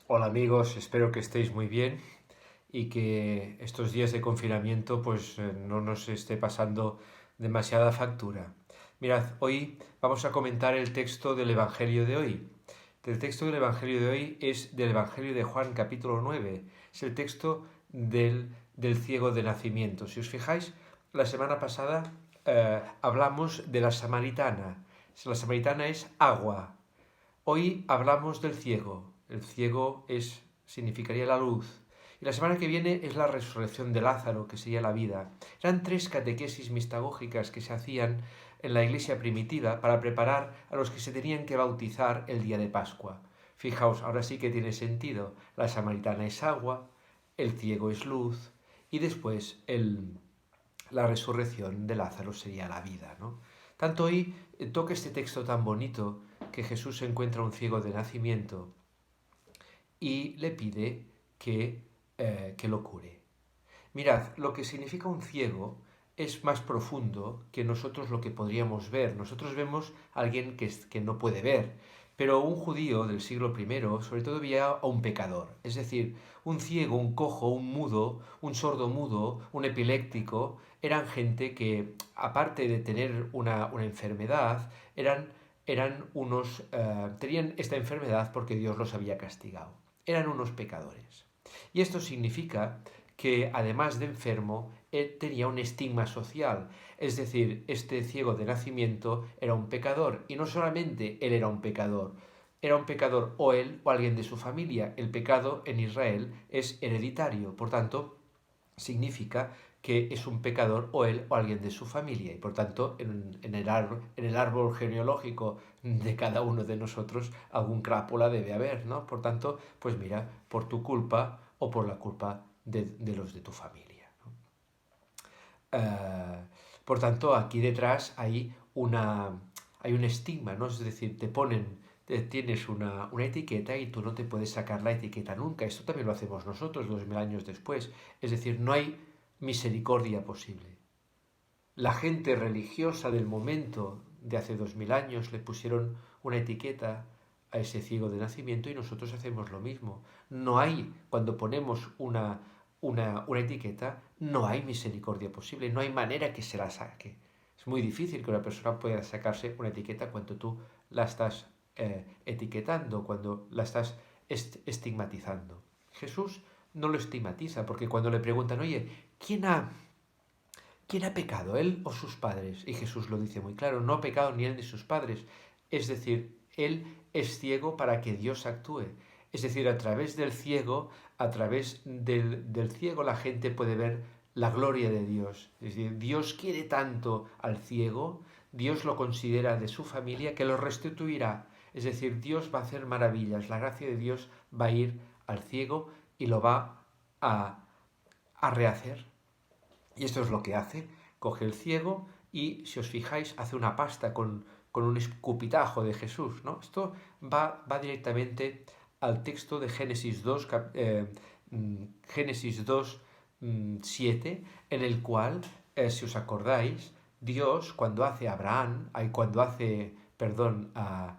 Hola amigos, espero que estéis muy bien y que estos días de confinamiento no nos esté pasando demasiada factura. Mirad, hoy vamos a comentar el texto del Evangelio de hoy. El texto del Evangelio de hoy es del Evangelio de Juan capítulo 9. Es el texto del ciego de nacimiento. Si os fijáis, la semana pasada hablamos de la samaritana. La samaritana es agua. Hoy hablamos del ciego. El ciego significaría la luz. Y la semana que viene es la resurrección de Lázaro, que sería la vida. Eran tres catequesis mistagógicas que se hacían en la iglesia primitiva para preparar a los que se tenían que bautizar el día de Pascua. Fijaos, ahora sí que tiene sentido. La samaritana es agua, el ciego es luz y después la resurrección de Lázaro sería la vida, ¿no? Tanto hoy toca este texto tan bonito que Jesús encuentra a un ciego de nacimiento y le pide que lo cure. Mirad, lo que significa un ciego es más profundo que nosotros lo que podríamos ver. Nosotros vemos a alguien que no puede ver, pero un judío del siglo I sobre todo veía a un pecador. Es decir, un ciego, un cojo, un mudo, un sordo mudo, un epiléptico, eran gente que, aparte de tener una enfermedad, tenían esta enfermedad porque Dios los había castigado. Eran unos pecadores. Y esto significa que además de enfermo, él tenía un estigma social. Es decir, este ciego de nacimiento era un pecador. Y no solamente él era un pecador o él o alguien de su familia. El pecado en Israel es hereditario. Por tanto, significa que es un pecador o él o alguien de su familia. Y por tanto, en el árbol genealógico de cada uno de nosotros, algún crápula debe haber, ¿no? Por tanto, pues mira, por tu culpa o por la culpa de los de tu familia, ¿no? Eh, por tanto, aquí detrás hay un estigma, ¿no? Es decir, tienes una etiqueta y tú no te puedes sacar la etiqueta nunca. Esto también lo hacemos nosotros 2000 años después. Es decir, no hay misericordia posible. La gente religiosa del momento de hace 2000 años le pusieron una etiqueta a ese ciego de nacimiento y nosotros hacemos lo mismo. No hay, cuando ponemos una etiqueta, no hay misericordia posible, no hay manera que se la saque. Es muy difícil que una persona pueda sacarse una etiqueta cuando tú la estás etiquetando, cuando la estás estigmatizando. Jesús no lo estigmatiza porque cuando le preguntan, oye, ¿quién ha pecado, él o sus padres? Y Jesús lo dice muy claro, no ha pecado ni él ni sus padres. Es decir, él es ciego para que Dios actúe. Es decir, a través del ciego, a través del ciego la gente puede ver la gloria de Dios. Es decir, Dios quiere tanto al ciego, Dios lo considera de su familia que lo restituirá. Es decir, Dios va a hacer maravillas, la gracia de Dios va a ir al ciego y lo va a rehacer. Y esto es lo que hace. Coge el ciego y, si os fijáis, hace una pasta con un escupitajo de Jesús, ¿no? Esto va directamente al texto de Génesis 2, Génesis 2, 7, en el cual, si os acordáis, Dios cuando hace a Abraham, cuando hace, perdón, a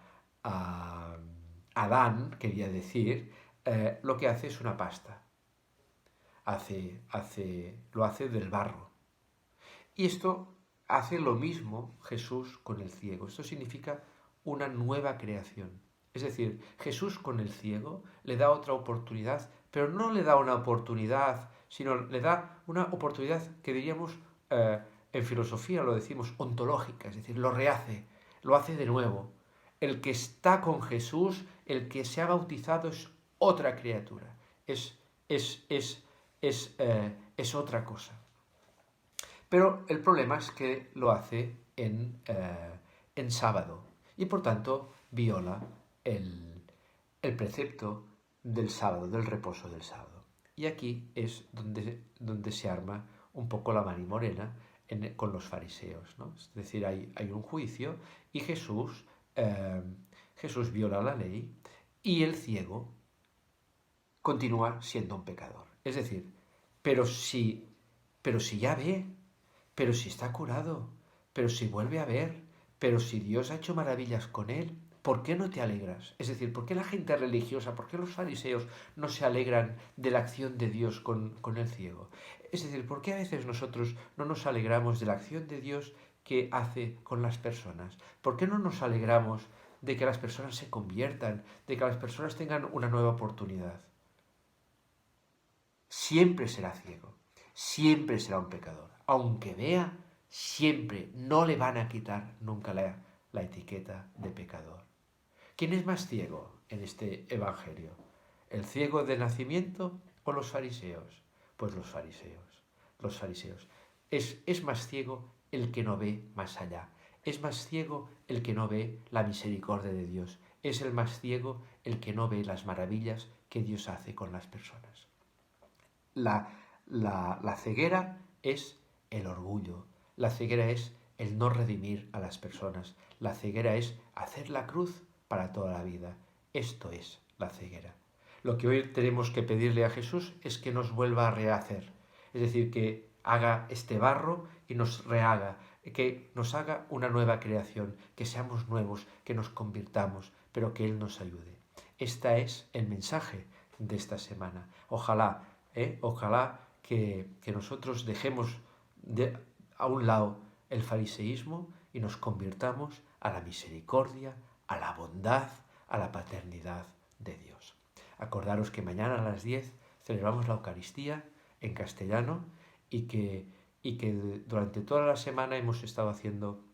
Adán, quería decir, lo que hace es una pasta. Lo hace del barro. Y esto hace lo mismo Jesús con el ciego. Esto significa una nueva creación. Es decir, Jesús con el ciego le da otra oportunidad, pero no le da una oportunidad, sino le da una oportunidad que diríamos, en filosofía lo decimos, ontológica, es decir, lo rehace, lo hace de nuevo. El que está con Jesús, el que se ha bautizado es otra criatura, es, es, es, es otra cosa. Pero el problema es que lo hace en sábado y por tanto viola el precepto del sábado, del reposo del sábado. Y aquí es donde se arma un poco la marimorena con los fariseos, ¿no? Es decir, hay un juicio y Jesús viola la ley y el ciego continúa siendo un pecador. Es decir, pero si, pero si ya ve, pero si está curado, pero si vuelve a ver, pero si Dios ha hecho maravillas con él, ¿por qué no te alegras? Es decir, ¿por qué la gente religiosa, por qué los fariseos no se alegran de la acción de Dios con el ciego? Es decir, ¿por qué a veces nosotros no nos alegramos de la acción de Dios que hace con las personas? ¿Por qué no nos alegramos de que las personas se conviertan, de que las personas tengan una nueva oportunidad? Siempre será ciego, siempre será un pecador. Aunque vea, siempre no le van a quitar nunca la etiqueta de pecador. ¿Quién es más ciego en este evangelio? ¿El ciego de nacimiento o los fariseos? Pues los fariseos, los fariseos. Es más ciego el que no ve más allá. Es más ciego el que no ve la misericordia de Dios. Es el más ciego el que no ve las maravillas que Dios hace con las personas. La ceguera es el orgullo. La ceguera es el no redimir a las personas. La ceguera es hacer la cruz para toda la vida. Esto es la ceguera. Lo que hoy tenemos que pedirle a Jesús es que nos vuelva a rehacer. Es decir, que haga este barro y nos rehaga, que nos haga una nueva creación, que seamos nuevos, que nos convirtamos, pero que Él nos ayude. Este es el mensaje de esta semana. Ojalá que nosotros dejemos a un lado el fariseísmo y nos convirtamos a la misericordia, a la bondad, a la paternidad de Dios. Acordaros que mañana a las 10 celebramos la Eucaristía en castellano y que durante toda la semana hemos estado haciendo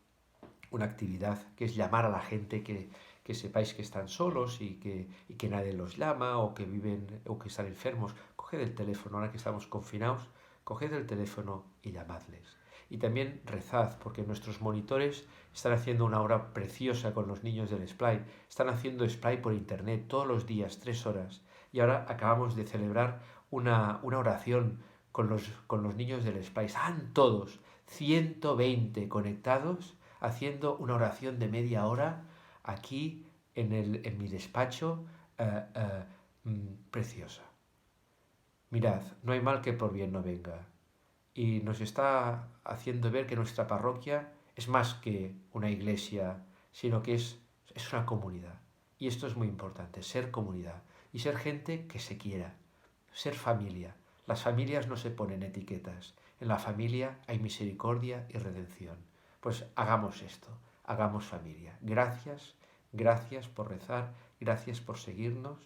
una actividad que es llamar a la gente que sepáis que están solos y que nadie los llama o que viven o que están enfermos. Coged el teléfono, ahora que estamos confinados, coged el teléfono y llamadles. Y también rezad, porque nuestros monitores están haciendo una obra preciosa con los niños del Splay. Están haciendo Splay por internet todos los días, 3 horas. Y ahora acabamos de celebrar una oración con los niños del Splay. Están todos, 120 conectados, haciendo una oración de media hora aquí en mi despacho, preciosa. Mirad, no hay mal que por bien no venga. Y nos está haciendo ver que nuestra parroquia es más que una iglesia, sino que es una comunidad. Y esto es muy importante, ser comunidad y ser gente que se quiera, ser familia. Las familias no se ponen etiquetas. En la familia hay misericordia y redención. Pues hagamos esto, hagamos familia. Gracias, gracias por rezar, gracias por seguirnos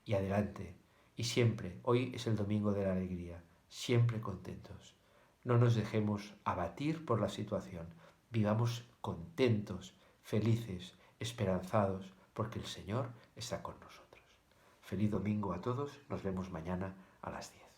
y adelante. Y siempre, hoy es el domingo de la alegría, siempre contentos. No nos dejemos abatir por la situación. Vivamos contentos, felices, esperanzados, porque el Señor está con nosotros. Feliz domingo a todos. Nos vemos mañana a las 10.